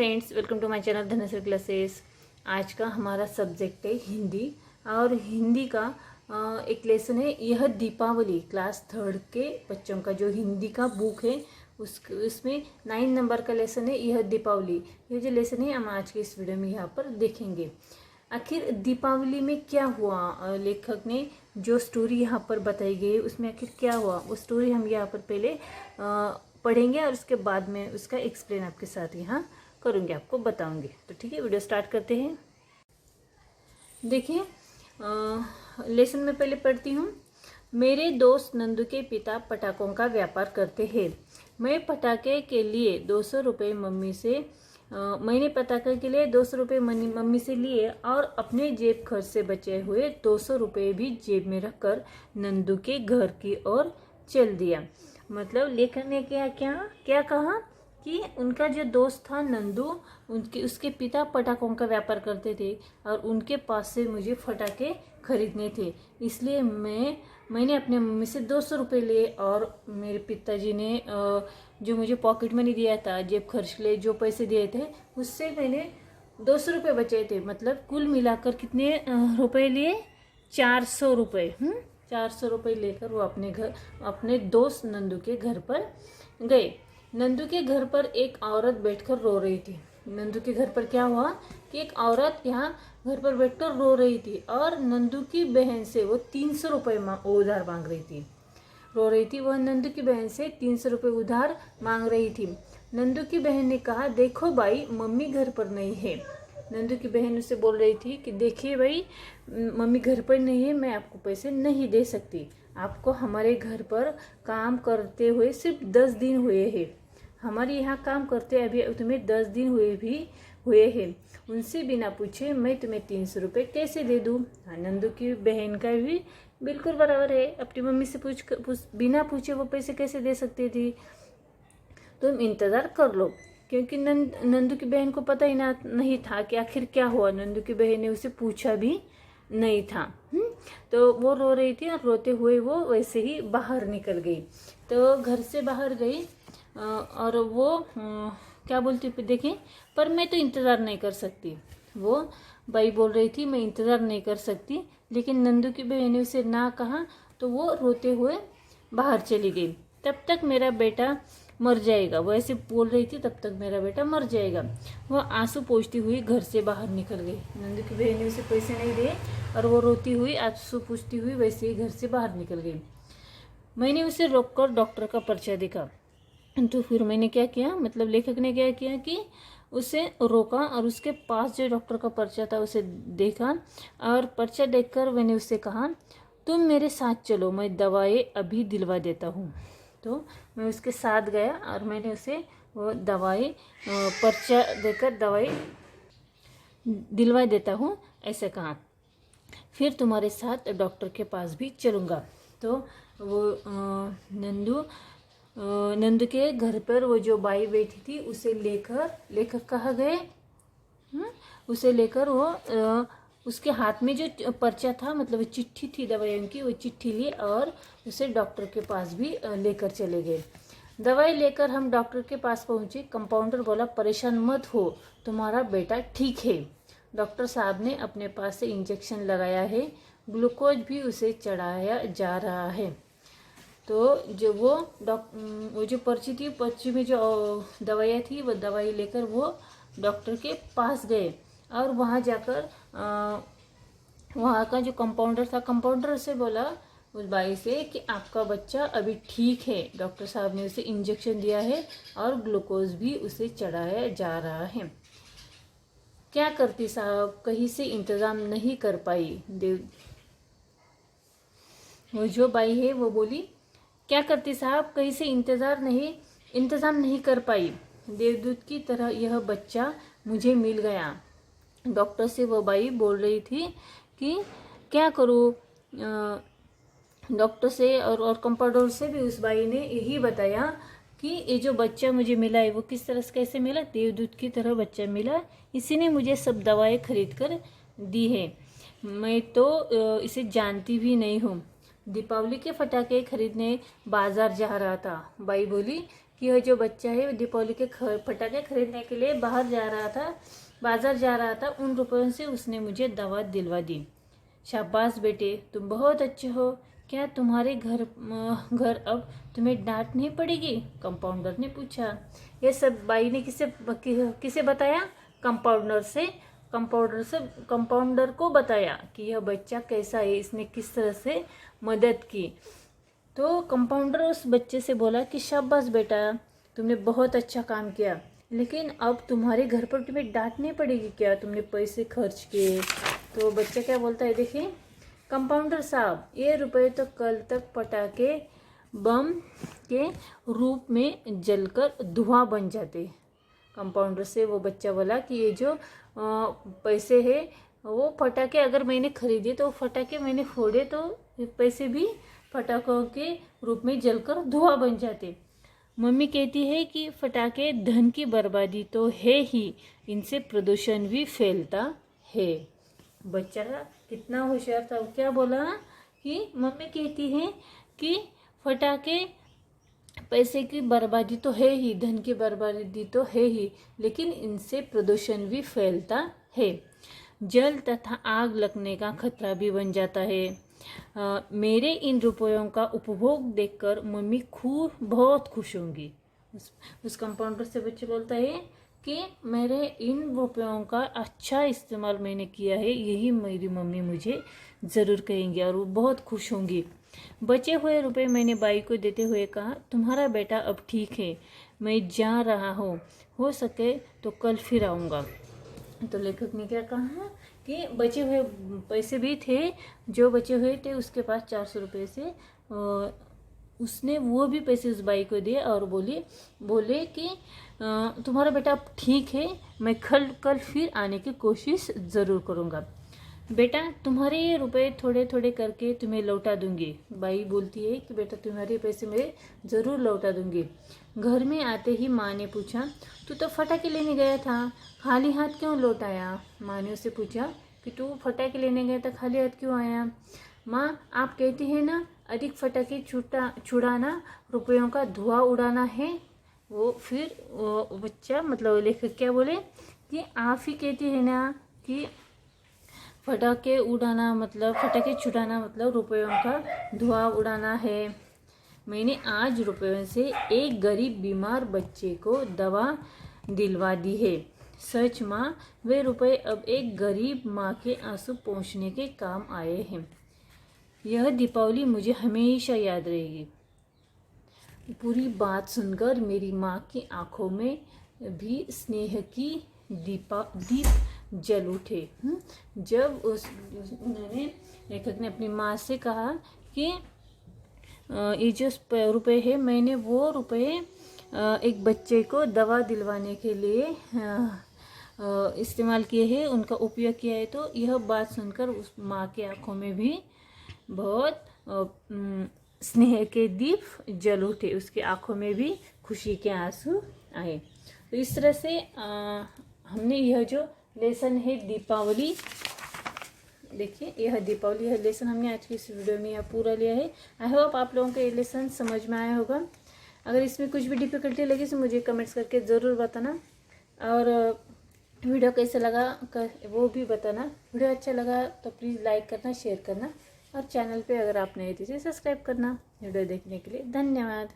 Friends, welcome to my channel Dhanashree classes. आज का हमारा सब्जेक्ट है हिंदी और हिंदी का एक लेसन है यह दीपावली। क्लास 3 के बच्चों का जो हिंदी का बुक है उसमें 9 नंबर का लेसन है यह दीपावली। ये जो लेसन है हम आज के इस वीडियो में यहाँ पर देखेंगे। आखिर दीपावली में क्या हुआ, लेखक ने जो स्टोरी यहाँ पर बताई गई है उसमें आखिर क्या हुआ, वो स्टोरी हम यहाँ पर पहले पढ़ेंगे और उसके बाद में उसका एक्सप्लेन आपके साथ यहाँ करूँगी, आपको बताऊँगी। तो ठीक है, वीडियो स्टार्ट करते हैं। देखिए, लेसन में पहले पढ़ती हूँ। मेरे दोस्त नंदू के पिता पटाखों का व्यापार करते हैं। मैं पटाखे के लिए 200 रुपये मैंने पटाखे के लिए 200 रुपये मम्मी से लिए और अपने जेब खर्च से बचे हुए 200 रुपये भी जेब में रखकर नंदू के घर की ओर चल दिया। मतलब लेखक ने क्या कहा कि उनका जो दोस्त था नंदू, उसके पिता पटाखों का व्यापार करते थे और उनके पास से मुझे पटाखे खरीदने थे, इसलिए मैंने अपने मम्मी से 200 रुपये लिए और मेरे पिताजी ने जो मुझे पॉकेट मनी दिया था, जेब खर्च के लिए जो पैसे दिए थे, उससे मैंने 200 रुपये बचे थे। मतलब कुल मिलाकर कितने रुपए लिए? 400 रुपये। 400 रुपये लेकर वो अपने दोस्त नंदू के घर पर गए। नंदू के घर पर एक औरत बैठकर रो रही थी। नंदू के घर पर क्या हुआ कि एक औरत यहाँ घर पर बैठकर रो रही थी और नंदू की बहन से वो 300 रुपये उधार मांग रही थी। रो रही थी वह, नंदू की बहन से 300 रुपये उधार मांग रही थी। नंदू की बहन ने कहा, देखो भाई, मम्मी घर पर नहीं है। नंदू की बहन उसे बोल रही थी कि देखिए भाई, मम्मी घर पर नहीं है, मैं आपको पैसे नहीं दे सकती। आपको हमारे घर पर काम करते हुए सिर्फ 10 दिन हुए हैं। हमारे यहाँ काम करते अभी तुम्हें 10 दिन हुए हैं। उनसे बिना पूछे मैं तुम्हें 300 रुपये कैसे दे दूँ? नंदू की बहन का भी बिल्कुल बराबर है। अपनी मम्मी से बिना पूछे वो पैसे कैसे दे सकती थी? तुम इंतज़ार कर लो, क्योंकि नंदू की बहन को पता ही नहीं था कि आखिर क्या हुआ। नंदू की बहन ने उसे पूछा भी नहीं था। तो वो रो रही थी और रोते हुए वो वैसे ही बाहर निकल गई। तो घर से बाहर गई और वो क्या बोलती, देखें, पर मैं तो इंतज़ार नहीं कर सकती। वो बाई बोल रही थी मैं इंतज़ार नहीं कर सकती, लेकिन नंदू की बहन ने उसे ना कहा तो वो रोते हुए बाहर चली गई। तब तक मेरा बेटा मर जाएगा, वो ऐसे बोल रही थी, तब तक मेरा बेटा मर जाएगा। वह आंसू पोंछती हुई घर से बाहर निकल गई। नंदू की बहन ने उसे पैसे नहीं दिए और वो रोती हुई आंसू पोंछती हुई वैसे ही घर से बाहर निकल गई। मैंने उसे रोककर डॉक्टर का पर्चा देखा। तो फिर मैंने क्या किया, मतलब लेखक ने क्या किया कि उसे रोका और उसके पास जो डॉक्टर का पर्चा था उसे देखा और पर्चा देखकर मैंने उससे कहा, तुम मेरे साथ चलो, मैं दवाई अभी दिलवा देता हूँ। तो मैं उसके साथ गया और मैंने उसे वो दवाई पर्चा देकर दवाई दिलवा देता हूँ ऐसे कहा। फिर तुम्हारे साथ डॉक्टर के पास भी चलूँगा। तो वो नंदू के घर पर वो जो बाई बैठी थी उसे लेकर लेखक कहाँ गए? उसे लेकर वो उसके हाथ में जो पर्चा था, मतलब चिट्ठी थी दवाइयों की, वो चिट्ठी ली और उसे डॉक्टर के पास भी लेकर चले गए। दवाई लेकर हम डॉक्टर के पास पहुंचे। कंपाउंडर बोला, परेशान मत हो, तुम्हारा बेटा ठीक है। डॉक्टर साहब ने अपने पास से इंजेक्शन लगाया है, ग्लूकोज भी उसे चढ़ाया जा रहा है। तो जो वो जो पर्ची में जो दवाइयाँ थी, वो दवाई लेकर वो डॉक्टर के पास गए और वहाँ जाकर वहाँ का जो कंपाउंडर था, कंपाउंडर से बोला उस बाई से कि आपका बच्चा अभी ठीक है। डॉक्टर साहब ने उसे इंजेक्शन दिया है और ग्लूकोज भी उसे चढ़ाया जा रहा है। क्या करती साहब, कहीं से इंतज़ाम नहीं कर पाई? वो जो बाई है वो बोली, क्या करती साहब, कहीं से इंतज़ाम नहीं कर पाई। देवदूत की तरह यह बच्चा मुझे मिल गया। डॉक्टर से वो बाई बोल रही थी कि क्या करूँ। डॉक्टर से और कंपाउंडर से भी उस बाई ने यही बताया कि ये जो बच्चा मुझे मिला है वो किस तरह से कैसे मिला, देवदूत की तरह बच्चा मिला, इसी ने मुझे सब दवाएं खरीद कर दी है। मैं तो इसे जानती भी नहीं हूँ। दीपावली के फटाके खरीदने बाजार जा रहा था। बाई बोली कि यह जो बच्चा है दीपावली के पटाखे खरीदने के लिए बाजार जा रहा था, उन रुपयों से उसने मुझे दावत दिलवा दी। शाबाश बेटे, तुम बहुत अच्छे हो। क्या तुम्हारे घर अब तुम्हें डांट नहीं पड़ेगी? कंपाउंडर ने पूछा। यह सब बाई ने किसे बताया? कंपाउंडर को बताया कि यह बच्चा कैसा है, इसने किस तरह से मदद की। तो कंपाउंडर उस बच्चे से बोला कि शाबाश बेटा, तुमने बहुत अच्छा काम किया, लेकिन अब तुम्हारे घर पर तुम्हें डांट नहीं पड़ेगी क्या? तुमने पैसे खर्च किए। तो बच्चा क्या बोलता है, देखिए कंपाउंडर साहब, ये रुपए तो कल तक पटाखे बम के रूप में जलकर धुआं बन जाते। कंपाउंडर से वो बच्चा बोला कि ये जो पैसे है वो पटाखे अगर मैंने खरीदे तो पटाखे मैंने फोड़े तो पैसे भी पटाखों के रूप में जलकर धुआं बन जाते। मम्मी कहती है कि पटाखे धन की बर्बादी तो है ही, इनसे प्रदूषण भी फैलता है। बच्चा कितना होशियार था, क्या बोला कि मम्मी कहती है कि पटाखे पैसे की बर्बादी तो है ही, धन की बर्बादी तो है ही, लेकिन इनसे प्रदूषण भी फैलता है। जल तथा आग लगने का खतरा भी बन जाता है। मेरे इन रुपयों का उपभोग देखकर मम्मी बहुत खुश होंगी। उस कंपाउंडर से बच्चे बोलता है कि मेरे इन रुपयों का अच्छा इस्तेमाल मैंने किया है, यही मेरी मम्मी मुझे ज़रूर कहेंगी और वो बहुत खुश होंगी। बचे हुए रुपए मैंने बाई को देते हुए कहा, तुम्हारा बेटा अब ठीक है, मैं जा रहा हूँ, हो सके तो कल फिर आऊँगा। तो लेखक ने क्या कहा कि बचे हुए पैसे भी थे, जो बचे हुए थे उसके पास 400 रुपये से उसने वो भी पैसे उस बाई को दिए और बोले कि तुम्हारा बेटा अब ठीक है, मैं कल फिर आने की कोशिश ज़रूर करूँगा। बेटा, तुम्हारे ये रुपए थोड़े थोड़े करके तुम्हें लौटा दूंगी। बाई बोलती है कि बेटा तुम्हारे पैसे मैं ज़रूर लौटा दूंगी। घर में आते ही माँ ने पूछा, तू तो फटाके लेने गया था, खाली हाथ क्यों लौट आया? माँ ने उससे पूछा कि तू फटाके लेने गया था, खाली हाथ क्यों आया? माँ, आप कहती हैं ना अधिक फटाके छुड़ाना रुपयों का धुआं उड़ाना है। वो बच्चा मतलब लेखक क्या बोले कि आप ही कहती है ना कि फटाके छुड़ाना मतलब रुपयों का धुआं उड़ाना है। मैंने आज रुपयों से एक गरीब बीमार बच्चे को दवा दिलवा दी है। सच माँ, वे रुपए अब एक गरीब माँ के आंसू पोंछने के काम आए हैं। यह दीपावली मुझे हमेशा याद रहेगी। पूरी बात सुनकर मेरी माँ की आंखों में भी स्नेह की दीप जल उठे। जब उन्होंने लेखक ने अपनी माँ से कहा कि ये जो रुपए है, मैंने वो रुपए एक बच्चे को दवा दिलवाने के लिए इस्तेमाल किए हैं, उनका उपयोग किया है। तो यह बात सुनकर उस माँ की आंखों में भी बहुत स्नेह के दीप जल उठे, उसकी आंखों में भी खुशी के आंसू आए। तो इस तरह से हमने यह जो लेसन है दीपावली, देखिए यह दीपावली है लेसन हमने आज की इस वीडियो में यह पूरा लिया है। आई होप आप लोगों को ये लेसन समझ में आया होगा। अगर इसमें कुछ भी डिफ़िकल्टी लगी तो मुझे कमेंट्स करके ज़रूर बताना, और वीडियो कैसा लगा वो भी बताना। वीडियो अच्छा लगा तो प्लीज़ लाइक करना, शेयर करना, और चैनल पे अगर आप नए थे सब्सक्राइब करना। वीडियो देखने के लिए धन्यवाद।